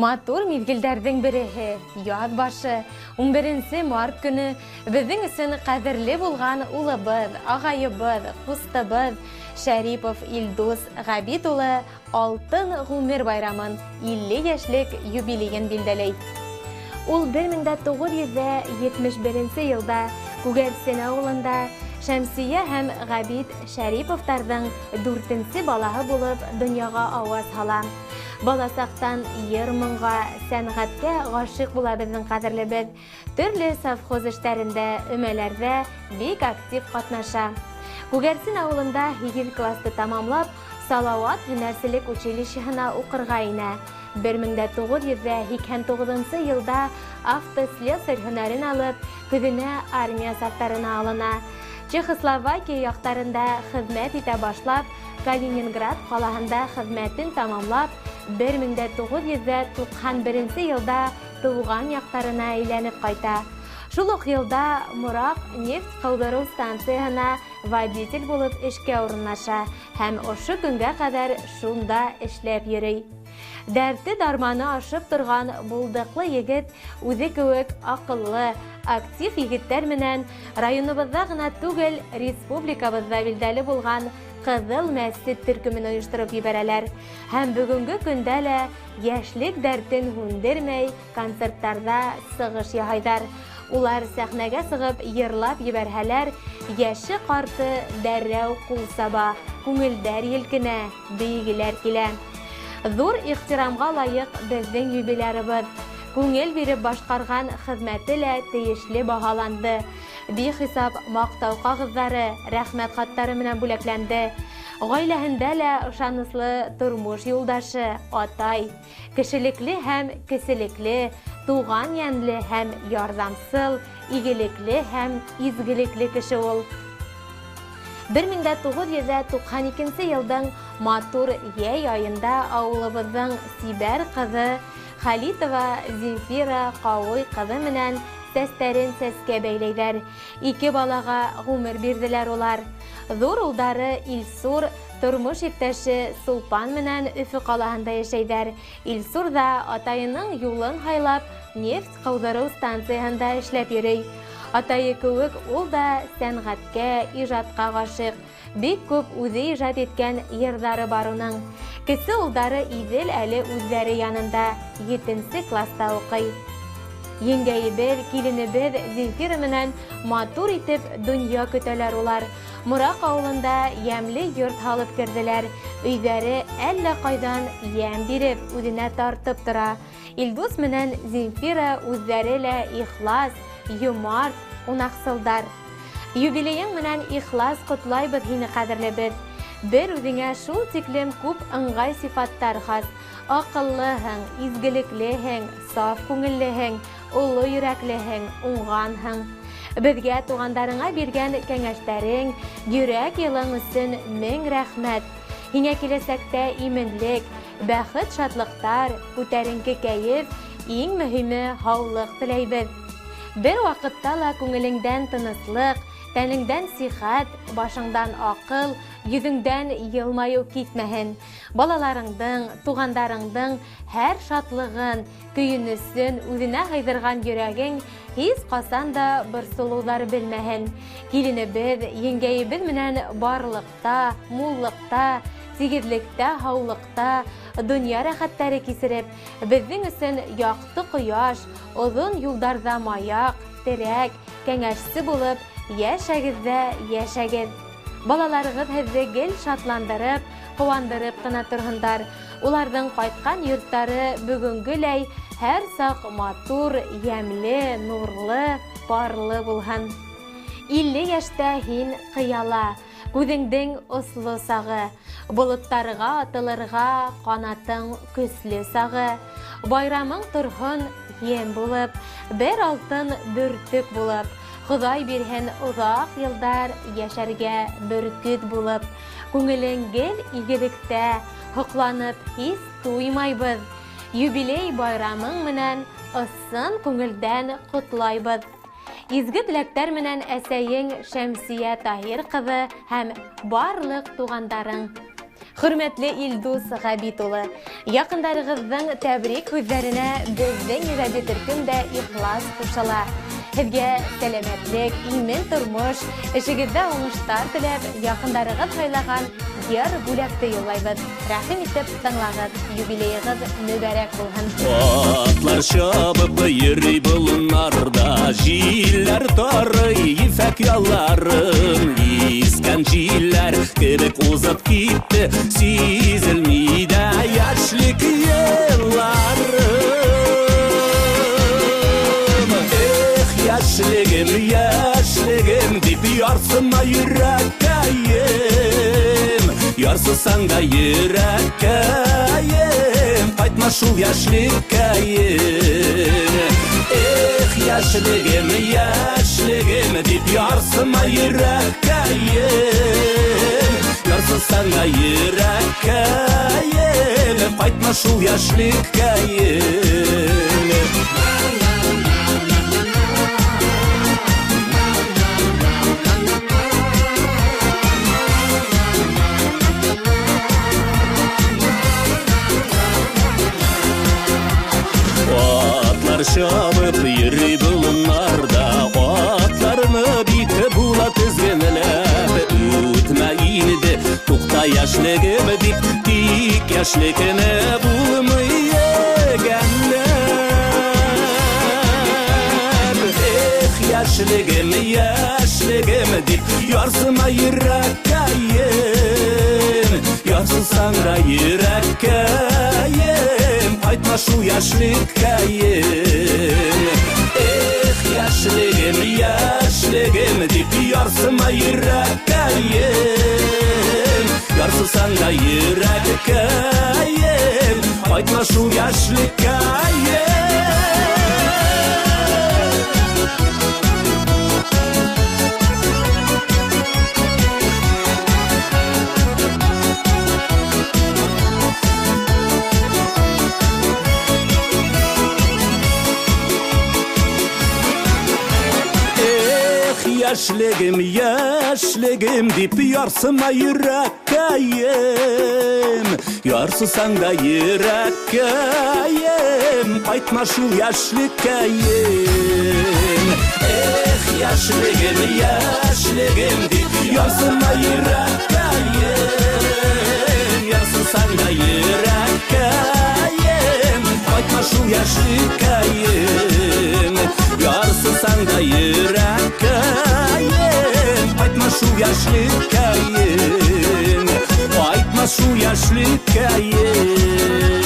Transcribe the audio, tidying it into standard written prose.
Матур мизгелдәрдән береһе яз башы 11 март көне безнең өчен кадерле булган улыбыз, агайыбыз, кустыбыз Шәрипов Илдус Габит улы алтын гомер байрамын 50 яшьлек юбилейын билдәләй. Ул 1971 елда Күгәрсен авылында Шәмсия һәм Габит Шәриповтарның 4нче балаһы булып дөньяга аваз ала. Баласактан йыр-моңга, сәнгатькә гашык була безнең кадерлебез. Төрле совхоз эшләрендә, өмәләрдә бик актив катнаша. Күгәрсен авылында 8 классты тамамлап, Салават һөнәрчелек училищеһына укырга инә. 1989 елда автослесарь һөнәрен алып, көҙөнә армия сафтарына алына. Чехословакия яктарында хезмәт итә башлап, Калининград калаһында хезмәтен тамамлап, 1991 елда туган яктарына әйләнеп кайта. Шул ук елда Мурак нефть калдыру станциясына водитель булып эшкә урынлаша һәм ошо көнгә кадәр шунда эшләп йөри. Дәрте дарманы ашып торган булдыклы егет үзе кеүек акыллы, актив егеттәр менән районыбызда гына түгел, республикабызда билдәле булган Кызыл мәсҗид төркемен оештырып ебәрәләр һәм бүгенге көндә лә яшьлек дәртен һүндермәй концертларда сыгыш яһайлар. Улар сәхнәгә сыгып йырлап ебәрһәләр, яше карты дәррәү кул саба, күңелдәр елкенә, бейгеләр килә. Зур ихтирамга лайык безнең юбилярыбыз. Күңел биреп башкарган хезмәте лә тиешле багаланды. Бихисап мактау кагызлары, рәхмәт хаттары менән бүләкләнде. Гаиләһендә лә ышанычлы тормыш юлдашы, атай, кешелекле һәм кеселекле, туган янлы һәм ярдәмсыл, игелекле һәм изгелекле кеше ул. 1992 елның матур яй айында авылыбызның Сибәр кызы Халитова Зинфира Кавой кызы менән сәстәрен сәскә бәйләйләр. 2 балага гомер бирделәр улар. Зур улдары Илсур тормыш иптәше Сулпан менән Өфе калаһында яшәйдәр. Илсур да атайының юлын хайлап нефть калдыру станциясында эшләп йөри. Атайы кеүек ул да сәнгатькә, иҗатка гашык. Бик күп үзе иҗат иткән йырдары бар уның. Кесе улдары Идел әле үзләре янында 7нче класста укый. Еңгәйебез, киленебез Зинфира менән матур итеп дөнья көтәләр улар. Мурак авылында ямлы йорт халып керделәр. Өйдәре әллә кайдан ям биреп, үзенә тартып тора. Илдус менән Зинфира үзләре лә ихлас, юмарт, унаксылдар. Юбилейың менән ихлас котлайбыз һине кадерлебез. Бер үзеңә шул тиклем күп ыңгай сифаттар хас. Акыллыһың, изгелеклеһең, саф күңеллеһең, улы йөрәклеһең, уңганһың. Безгә тугандарыңа биргән кәңәштәрең, йөрәк йылың өчен мең рәхмәт. Һиңә киләсәктә именлек, бәхет, шатлыктар, күтәренке кәеф, иң мөһиме һаулык теләйбез. Бер вакытта ла күңелеңдән тынычлык, тәнеңдән сихәт, башыңдан акыл, йөзеңдән йылмаю китмәһен. Балаларыңдың, тугандарыңдың һәр шатлыгын, көйүнесен үзенә һайдырган йөрәгең һис касан да борсылулар белмәһен. Киленебез, еңгәйебез менән барлыкта, муллыкта, сигезлектә, һаулыкта, дөнья рәхәттәре кисереп, безнең өчен якты кояш, озын юлдарда маяк, терәк, кәңәшсе булып, яшәгездә яшәгез. Балаларыгыз һезне гел шатландырып, куандырып кына торһындар. Уларның кайткан йорттары бүгенгеләй һәр сак матур, ямлы, нурлы, парлы булһын. 50 яшьтә һин кыяла, күзеңдең ослы сагы, болыттарга атылырга канатың көсле сагы. Байрамың торһын ем булып, бер алтын бөртек булып. Ходай бирһен узак елдар яшәргә бөркет булып. Күңелең гел игелектә, хокланып һис туймайбыз. Юбилей байрамың менән ысын күңелдән котлайбыз. Изге теләктәр менән әсәең Шәмсия Таһир кызы һәм барлык тугандарың. Hürmetli İldus Gabitulu, yakınlarınızın tebrik sözlerine bizden iradet türküm de ihlas kuşala. Sizge selametlik, imen turmuş, işigizde oңuştar tilep, yakınlarınız haylagan diğer bulakta yollayız. Rahim etip tыңлағыз, юбилейіңіз mübarek болғын. Atlar şabıp yeri bulunlarda, jiller tarı ifek yallarım. İsken jiller kebek uzat gitti, sizilmeyde yaşlık yıllarım. Yaşlığım deyip yarsıma yürekkayım. Yarsısan da yürekkayım, qaytma şul yaşlıkkayım. Yaşlığım deyip yarsıma yürekkayım. Yarsısan da yürekkayım, qaytma şul yaşlıkkayım. Şabıp yeri bulunlarda, atlarını bite bula tizginlep. Ütmeyin de tukta yaşlığım deyip, dik yaşlıkını bulmayaganlar. Yaşlığım deyip, yarsıma yürekkayım. Yarsısan da yürekkayım, qaytma şu yaşlıkkayım. Yaşlığım deyip yarsıma yürekkayım. Yarsısan da yürekkayım, qaytma şu yaşlıkkayım. Yaşlığım deyip yarsıma yürekkayım. Yarsısan da yürekkayım, qaytma şul yaşlıkkayım. Yaşlığım deyip yarsıma yürekkayım. Yarsısan da yürekkayım, qaytma şul yaşlıkkayım. Yarsısan da yürekkayım, qaytma şu yaşlıkkayım. Qaytma şu yaşlıkkayım.